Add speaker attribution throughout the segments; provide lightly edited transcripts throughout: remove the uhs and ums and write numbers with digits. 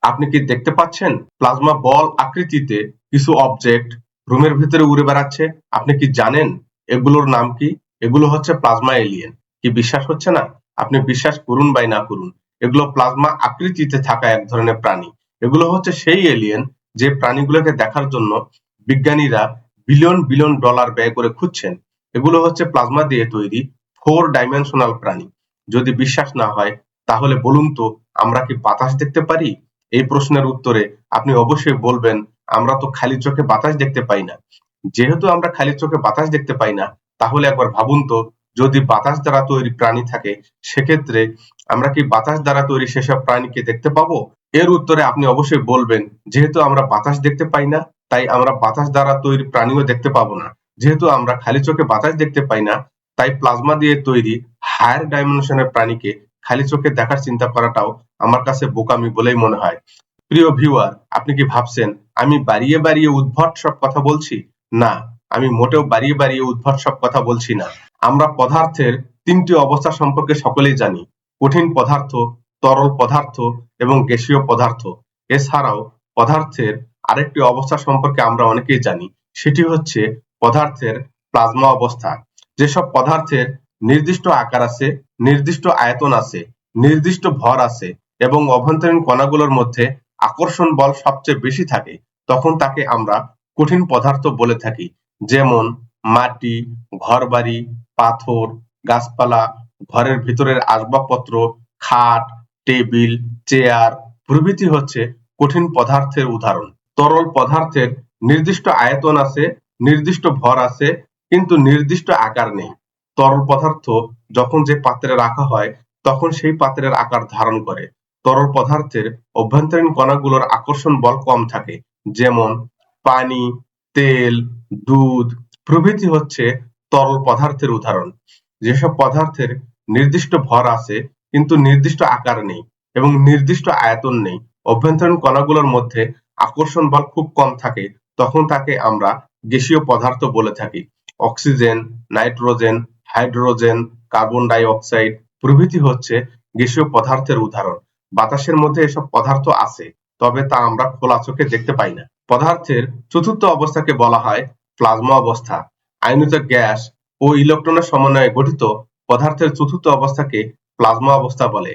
Speaker 1: আপনি কি দেখতে পাচ্ছেন প্লাজমা বল আকৃতিতে কিছু অবজেক্ট রুমের ভিতরে উড়ে বেড়াচ্ছে? আপনি কি জানেন এগুলোর নাম কি? এগুলো হচ্ছে প্লাজমা এলিয়েন। কি বিশ্বাস হচ্ছে না? আপনি বিশ্বাস করুন বা না করুন, এগুলো প্লাজমা আকৃতিতে থাকা এক ধরনের প্রাণী। এগুলো হচ্ছে সেই এলিয়েন যে প্রাণীগুলোকে দেখার জন্য বিজ্ঞানীরা বিলিয়ন বিলিয়ন ডলার ব্যয় করে খুঁজছেন। এগুলো হচ্ছে প্লাজমা দিয়ে তৈরি 4 ডাইমেনশনাল প্রাণী। যদি বিশ্বাস না হয় তাহলে বলুন তো, আমরা কি বাতাস দেখতে পারি? এই প্রশ্নের উত্তরে আপনি অবশ্যই বলবেন, আমরা তো খালি চোখে বাতাস দেখতে পাই না। যেহেতু আমরা খালি চোখে বাতাস দেখতে পাই না, তাহলে একবার ভাবুন তো, যদি বাতাস দ্বারা তৈরি প্রাণী থাকে, সেক্ষেত্রে আমরা কি বাতাস দ্বারা তৈরি সেসব প্রাণীকে দেখতে পাবো? এর উত্তরে আপনি অবশ্যই বলবেন, যেহেতু আমরা বাতাস দেখতে পাই না, তাই আমরা বাতাস দ্বারা তৈরি প্রাণীও দেখতে পাবো না। যেহেতু আমরা খালি চোখে বাতাস দেখতে পাই না, তাই প্লাজমা দিয়ে তৈরি হায়ার ডাইমেনশনের প্রাণীকে খালি চোখে দেখার চিন্তা করাটাও আমার কাছে বোকামি বলেই মনে হয়। প্রিয় ভিউয়ার, আপনি কি ভাবছেন আমি বাড়িয়ে বাড়িয়ে উদ্ভট সব কথা বলছি? না, আমি মোটেও বাড়িয়ে বাড়িয়ে উদ্ভট সব কথা বলছি না। আমরা পদার্থের 3টি অবস্থা সম্পর্কে সকলেই জানি: কঠিন পদার্থ, তরল পদার্থ এবং গ্যাসীয় পদার্থ। এছাড়াও পদার্থের আরেকটি অবস্থা সম্পর্কে আমরা অনেকেই জানি, সেটি হচ্ছে পদার্থের প্লাজমা অবস্থা। যেসব পদার্থের নির্দিষ্ট আকার আছে, নির্দিষ্ট আয়তন আছে, নির্দিষ্ট ভর আছে এবং অভ্যন্তরীণ কণাগুলোর মধ্যে আকর্ষণ বল সবচেয়ে বেশি থাকে, তখন তাকে আমরা কঠিন পদার্থ বলে থাকি। যেমন মাটি, ঘরবাড়ি, পাথর, গাছপালা, ঘরের ভিতরের আসবাবপত্র, খাট, টেবিল, চেয়ার প্রভৃতি হচ্ছে কঠিন পদার্থের উদাহরণ। তরল পদার্থের নির্দিষ্ট আয়তন আছে, নির্দিষ্ট ভর আছে, কিন্তু নির্দিষ্ট আকার নেই। তরল পদার্থ যখন যে পাত্রে রাখা হয়, তখন সেই পাত্রের আকার ধারণ করে। তরল পদার্থের অভ্যন্তরীণ কণাগুলোর আকর্ষণ বল কম থাকে। যেমন পানি, তেল, দুধ প্রভৃতি হচ্ছে তরল পদার্থের উদাহরণ। যেসব পদার্থের নির্দিষ্ট ভর আছে কিন্তু নির্দিষ্ট আকার নেই এবং নির্দিষ্ট আয়তন নেই, অভ্যন্তরীণ কণাগুলোর মধ্যে আকর্ষণ বল খুব কম থাকে, তখন তাকে আমরা গ্যাসীয় পদার্থ বলে থাকি। Oxygen, nitrogen, hydrogen, carbon die oxide প্রভৃতি হচ্ছে গ্যাসীয় পদার্থের উদাহরণ। বাতাসের মধ্যে এসব পদার্থ আছে, তবে তা আমরা খোলা চোখে দেখতে পাই না। পদার্থের চতুর্থ অবস্থাকে বলা হয় প্লাজমা অবস্থা। আয়নিত গ্যাস ও ইলেকট্রনের সমন্বয়ে গঠিত পদার্থের চতুর্থ অবস্থাকে প্লাজমা অবস্থা বলে।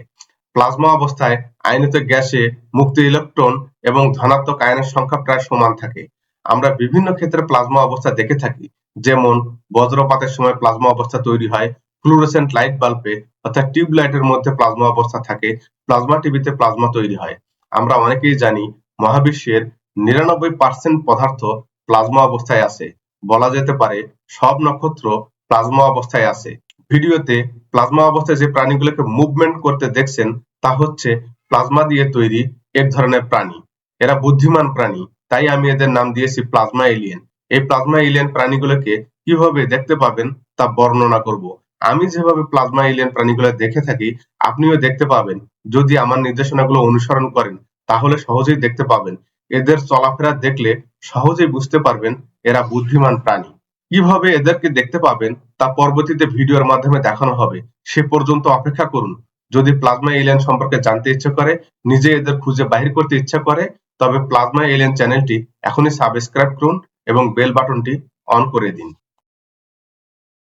Speaker 1: প্লাজমা অবস্থায় আয়নিত গ্যাসে মুক্ত ইলেকট্রন এবং ধনাত্মক আয়নের সংখ্যা প্রায় সমান থাকে। আমরা বিভিন্ন ক্ষেত্রে প্লাজমা অবস্থা দেখে থাকি, যেমন বজ্রপাতের সময় প্লাজমা অবস্থা তৈরি হয়, ফ্লুorescent লাইট বাল্বে অর্থাৎ টিউব লাইটের মধ্যে প্লাজমা অবস্থা থাকে, প্লাজমা টিভিতে প্লাজমা তৈরি হয়। আমরা অনেকেই জানি মহাবিশ্বের ৯৯% পদার্থ প্লাজমা অবস্থায় আছে। বলা যেতে পারে সব নক্ষত্র প্লাজমা অবস্থায় আছে। ভিডিওতে প্লাজমা অবস্থায় যে প্রাণীগুলোকে মুভমেন্ট করতে দেখছেন, তা হচ্ছে প্লাজমা দিয়ে তৈরি এক ধরনের প্রাণী। এরা বুদ্ধিমান প্রাণী, তাই আমি এদের নাম দিয়েছি প্লাজমা এলিয়েন। এই প্লাজমা এলিয়েন প্রাণীগুলোকে কিভাবে দেখতে পাবেন তা বর্ণনা করব। আমি যেভাবে প্লাজমা এলিয়েন প্রাণীগুলো দেখে থাকি, আপনিও দেখতে পাবেন। যদি আমার নির্দেশনাগুলো অনুসরণ করেন, তাহলে সহজেই দেখতে পাবেন। এদের চলাফেরা দেখলে সহজেই বুঝতে পারবেন এরা বুদ্ধিমান প্রাণী। কিভাবে এদেরকে দেখতে পাবেন তা পরবর্তীতে ভিডিওর মাধ্যমে দেখানো হবে। সে পর্যন্ত অপেক্ষা করুন। যদি প্লাজমা এলিয়েন সম্পর্কে জানতে ইচ্ছে করে, নিজে এদের খুঁজে বাহির করতে ইচ্ছা করে, তবে প্লাজমা এলিয়েন চ্যানেলটি এখনই সাবস্ক্রাইব করুন এবং বেল বাটনটি অন করে দিন।